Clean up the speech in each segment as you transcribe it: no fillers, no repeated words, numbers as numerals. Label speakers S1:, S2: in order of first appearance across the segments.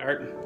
S1: Start.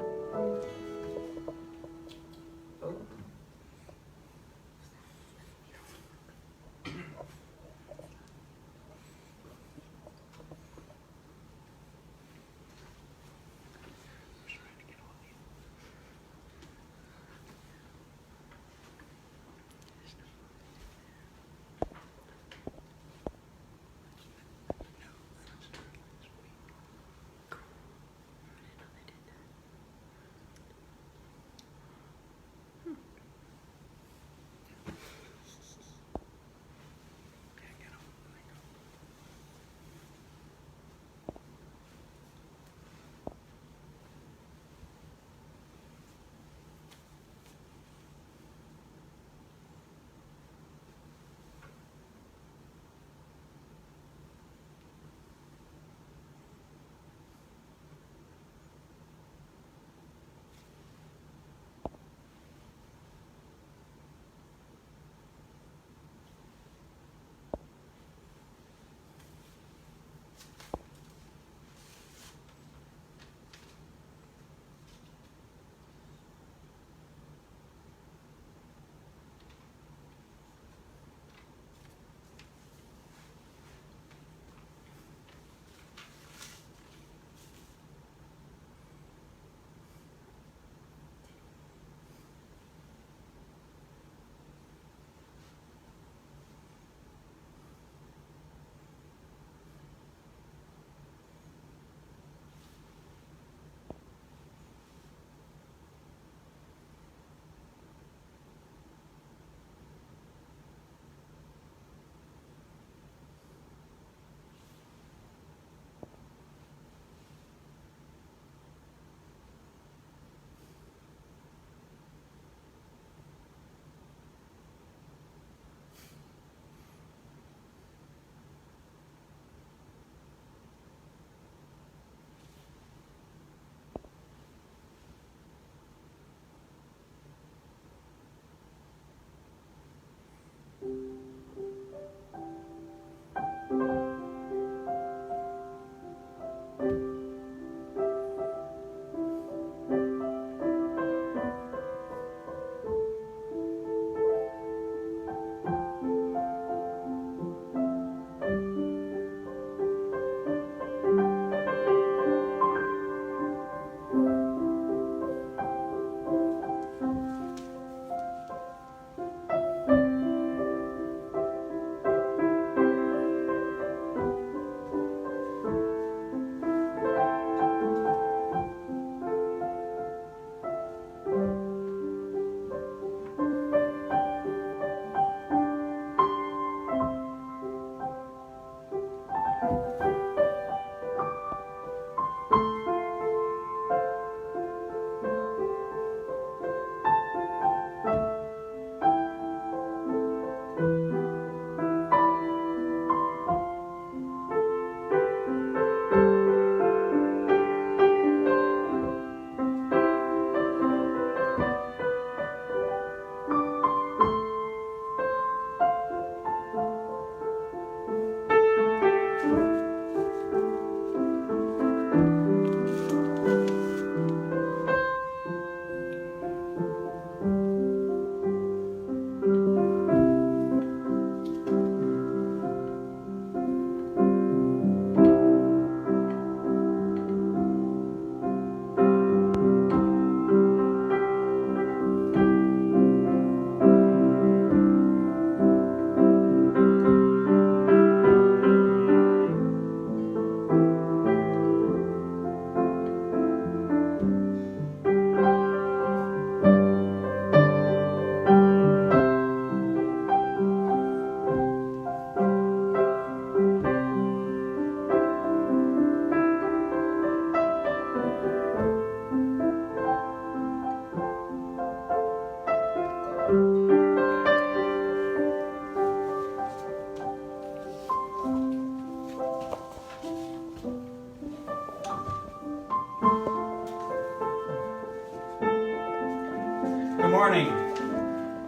S1: morning.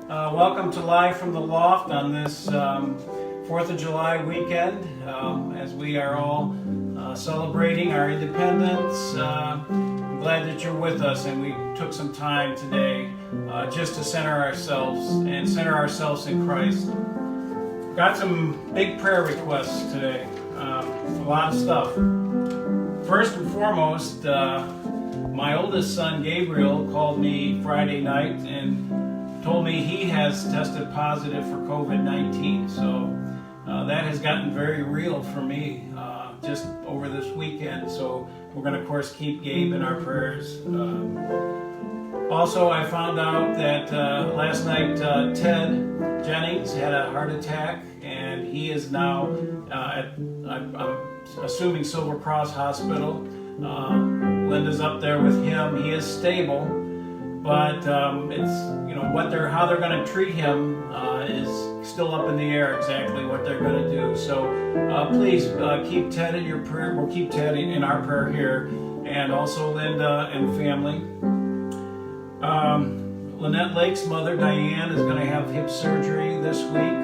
S1: Welcome to Live from the Loft on this 4th of July weekend as we are all celebrating our independence. I'm glad that you're with us, and we took some time today just to center ourselves in Christ. Got some big prayer requests today, a lot of stuff. First and foremost, my oldest son Gabriel called me Friday night and told me he has tested positive for COVID-19. So that has gotten very real for me just over this weekend. So we're going to, of course, keep Gabe in our prayers. Also, I found out that last night Ted Jennings had a heart attack, and he is now I'm assuming Silver Cross Hospital. Linda's up there with him. He is stable, but it's how they're going to treat him is still up in the air exactly what they're going to do. So please keep Ted in your prayer. We'll keep Ted in our prayer here, and also Linda and family. Lynette Lake's mother, Diane, is going to have hip surgery this week,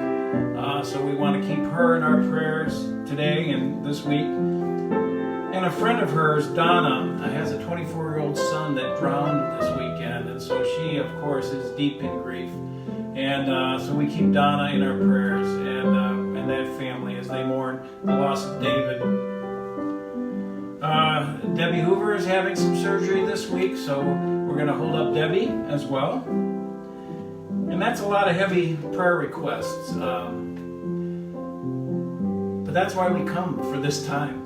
S1: so we want to keep her in our prayers today and this week. And a friend of hers, Donna, has a 24-year-old son that drowned this weekend, and so she, of course, is deep in grief. And so we keep Donna in our prayers and that family as they mourn the loss of David. Debbie Hoover is having some surgery this week, so we're going to hold up Debbie as well. And that's a lot of heavy prayer requests. But that's why we come for this time.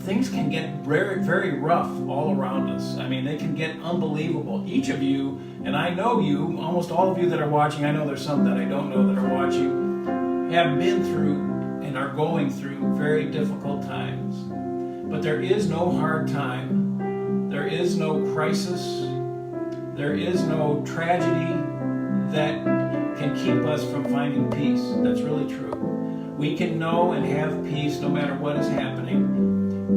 S1: Things can get very, very rough all around us. I mean, they can get unbelievable. Each of you, and I know you, almost all of you that are watching, I know there's some that I don't know that are watching, have been through and are going through very difficult times. But there is no hard time. There is no crisis. There is no tragedy that can keep us from finding peace. That's really true. We can know and have peace no matter what is happening,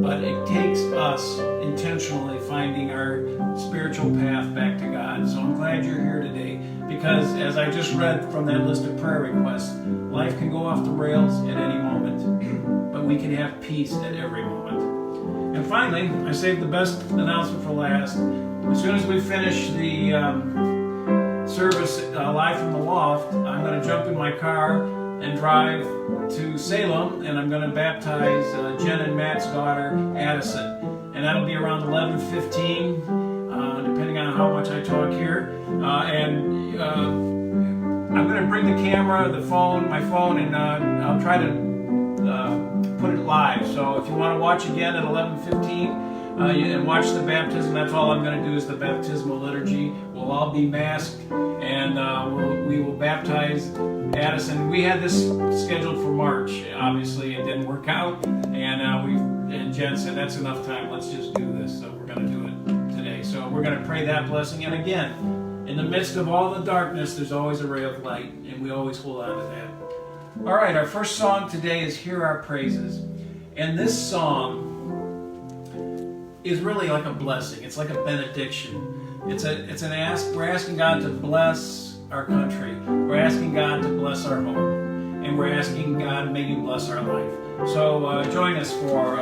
S1: but it takes us intentionally finding our spiritual path back to God. So I'm glad you're here today, because as I just read from that list of prayer requests, life can go off the rails at any moment, but we can have peace at every moment. And finally, I saved the best announcement for last. As soon as we finish the service live from the loft, I'm going to jump in my car and drive to Salem, and I'm going to baptize Jen and Matt's daughter, Addison. And that'll be around 11:15, depending on how much I talk here. I'm going to bring the camera, my phone, and I'll try to put it live. So if you want to watch again at 11:15 and watch the baptism, that's all I'm going to do is the baptismal liturgy. We'll all be masked, and we will baptize Addison. We had this scheduled for March. Obviously, it didn't work out, and Jen said that's enough time. Let's just do this. So we're going to do it today. So we're going to pray that blessing. And again, in the midst of all the darkness, there's always a ray of light, and we always hold on to that. All right, our first song today is "Hear Our Praises," and this song is really like a blessing. It's like a benediction. We're asking God to bless our country. We're asking God to bless our home. And we're asking God, may you bless our life. So join us for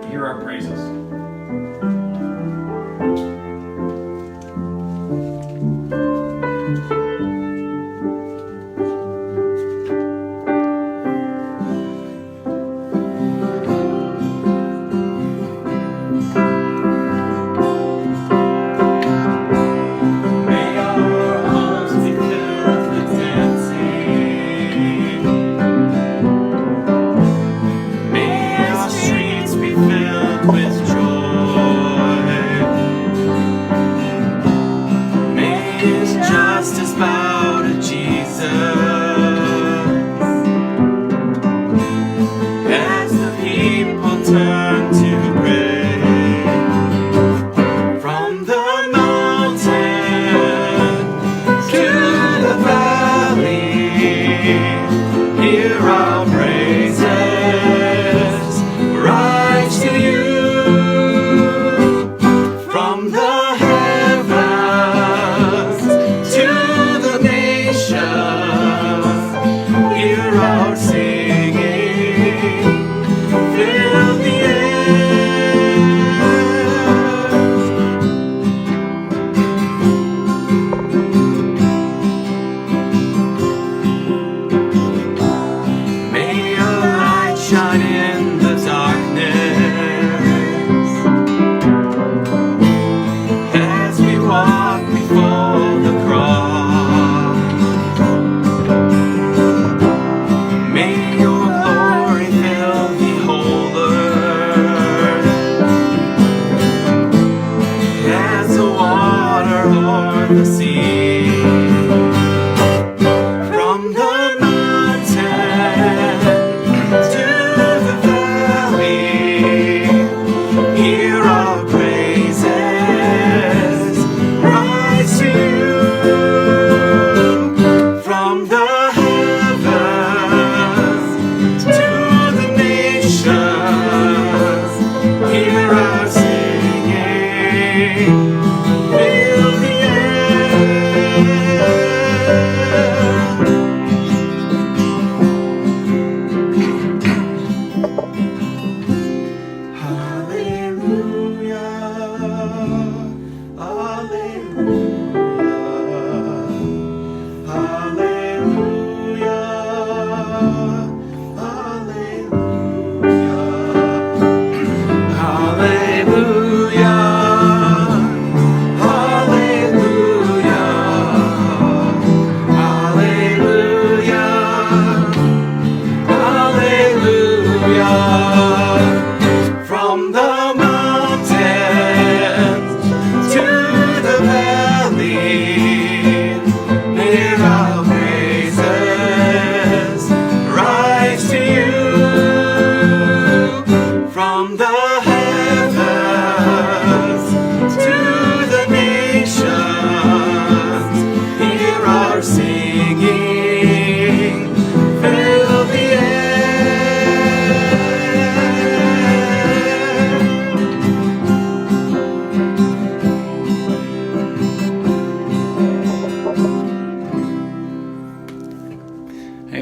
S1: Hear Our Praises.
S2: With joy. fill the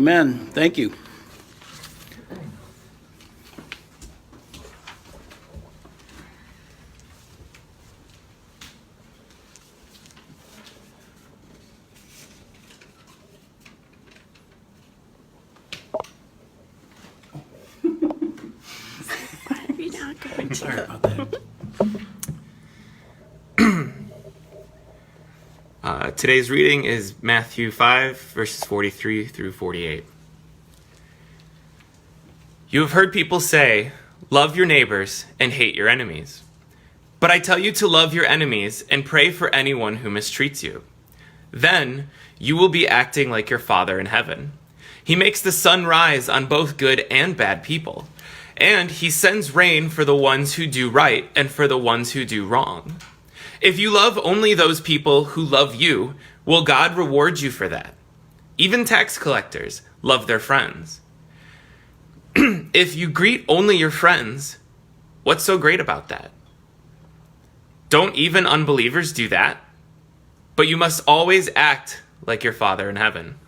S1: Amen. Thank you. Sorry about that.
S3: Today's reading is Matthew 5, verses 43 through 48. You have heard people say, love your neighbors and hate your enemies. But I tell you to love your enemies and pray for anyone who mistreats you. Then you will be acting like your Father in heaven. He makes the sun rise on both good and bad people, and he sends rain for the ones who do right and for the ones who do wrong. If you love only those people who love you, will God reward you for that? Even tax collectors love their friends. If you greet only your friends, what's so great about that? Don't even unbelievers do that? But you must always act like your Father in heaven.